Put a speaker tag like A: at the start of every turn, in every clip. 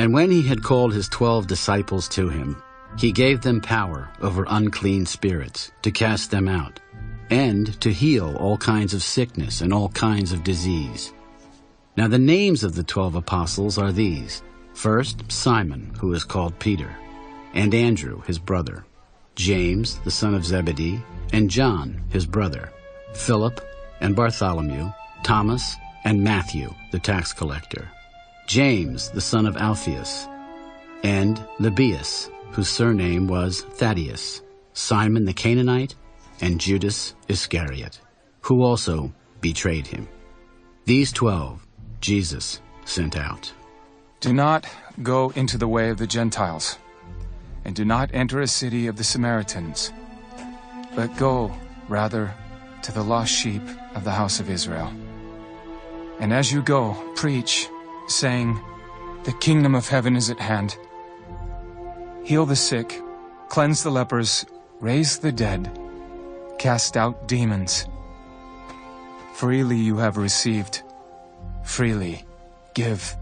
A: And when he had called his 12 disciples to him, he gave them power over unclean spirits to cast them out, and to heal all kinds of sickness and all kinds of disease. Now the names of the 12 apostles are these: first, Simon, who is called Peter, and Andrew, his brother, James, the son of Zebedee, and John, his brother, Philip and Bartholomew, Thomas and Matthew, the tax collector, James, the son of Alphaeus, and Lebbaeus, whose surname was Thaddeus, Simon the Canaanite, and Judas Iscariot, who also betrayed him. These 12 Jesus sent out.
B: Do not go into the way of the Gentiles, and do not enter a city of the Samaritans, but go, rather, to the lost sheep of the house of Israel. And as you go, preach, saying, the kingdom of heaven is at hand. Heal the sick, cleanse the lepers, raise the dead, cast out demons. Freely you have received, freely give.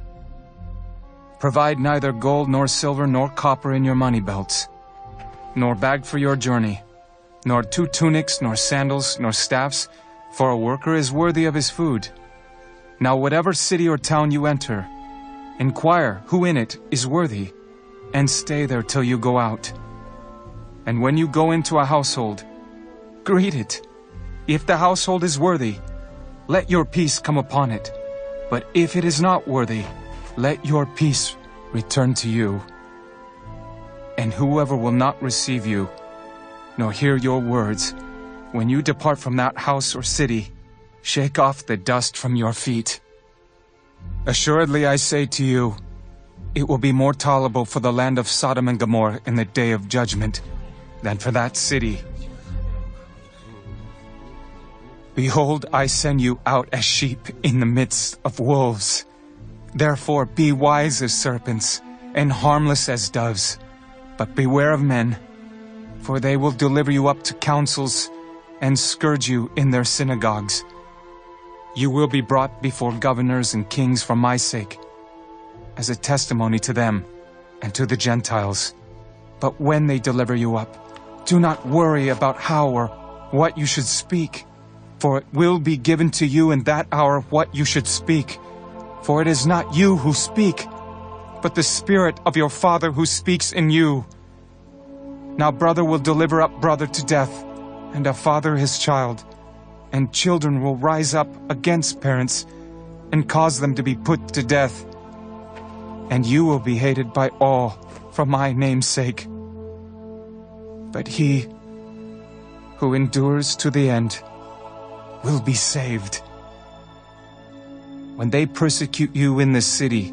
B: Provide neither gold nor silver nor copper in your money belts, nor bag for your journey, nor 2 tunics, nor sandals, nor staffs, for a worker is worthy of his food. Now whatever city or town you enter, inquire who in it is worthy, and stay there till you go out. And when you go into a household, greet it. If the household is worthy, let your peace come upon it. But if it is not worthy, let your peace return to you. And whoever will not receive you, nor hear your words, when you depart from that house or city, shake off the dust from your feet. Assuredly I say to you, it will be more tolerable for the land of Sodom and Gomorrah in the day of judgment than for that city. Behold, I send you out as sheep in the midst of wolves. Therefore be wise as serpents and harmless as doves. But beware of men, for they will deliver you up to councils and scourge you in their synagogues. You will be brought before governors and kings for my sake, as a testimony to them and to the Gentiles. But when they deliver you up, do not worry about how or what you should speak, for it will be given to you in that hour what you should speak. For it is not you who speak, but the Spirit of your Father who speaks in you. Now brother will deliver up brother to death, and a father his child, and children will rise up against parents and cause them to be put to death. And you will be hated by all for my name's sake. But he who endures to the end will be saved. When they persecute you in this city,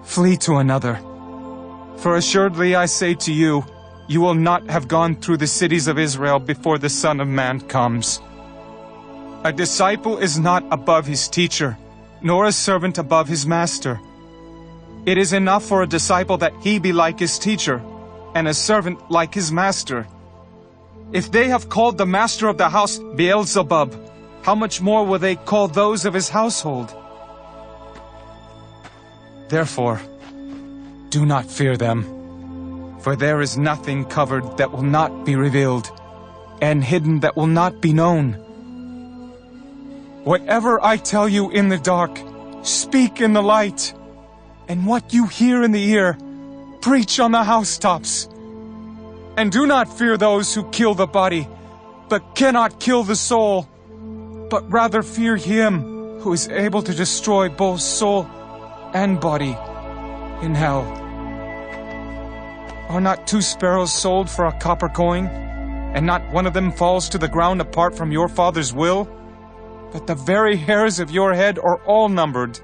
B: flee to another. For assuredly I say to you, you will not have gone through the cities of Israel before the Son of Man comes. A disciple is not above his teacher, nor a servant above his master. It is enough for a disciple that he be like his teacher, and a servant like his master. If they have called the master of the house Beelzebub, how much more will they call those of his household? Therefore, do not fear them, for there is nothing covered that will not be revealed, and hidden that will not be known. Whatever I tell you in the dark, speak in the light, and what you hear in the ear, preach on the housetops. And do not fear those who kill the body, but cannot kill the soul, but rather fear him who is able to destroy both soul and body in hell. Are not 2 sparrows sold for a copper coin, and not one of them falls to the ground apart from your Father's will? But the very hairs of your head are all numbered.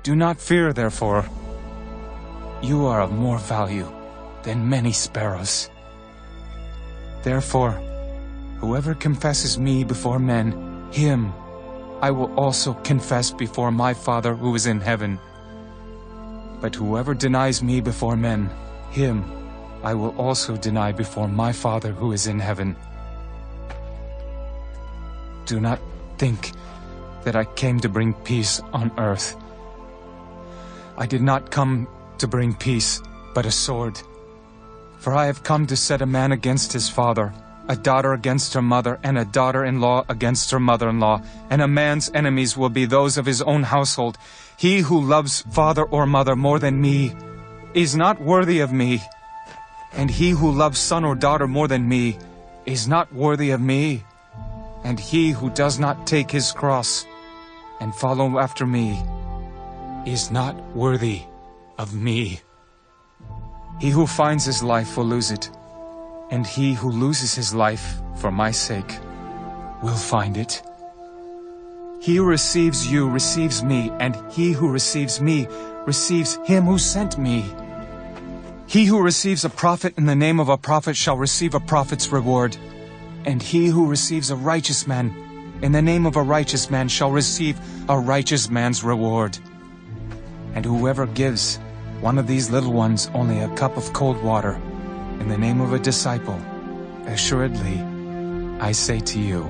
B: Do not fear, therefore. You are of more value than many sparrows. Therefore, whoever confesses me before men, him I will also confess before my Father who is in heaven. But whoever denies me before men, him I will also deny before my Father who is in heaven. Do not think that I came to bring peace on earth. I did not come to bring peace, but a sword. For I have come to set a man against his father, a daughter against her mother, and a daughter-in-law against her mother-in-law, and a man's enemies will be those of his own household. He who loves father or mother more than me is not worthy of me, and he who loves son or daughter more than me is not worthy of me, and he who does not take his cross and follow after me is not worthy of me. He who finds his life will lose it, and he who loses his life for my sake will find it. He who receives you receives me, and he who receives me receives him who sent me. He who receives a prophet in the name of a prophet shall receive a prophet's reward, and he who receives a righteous man in the name of a righteous man shall receive a righteous man's reward. And whoever gives one of these little ones only a cup of cold water in the name of a disciple, assuredly, I say to you,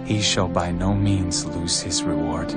B: he shall by no means lose his reward.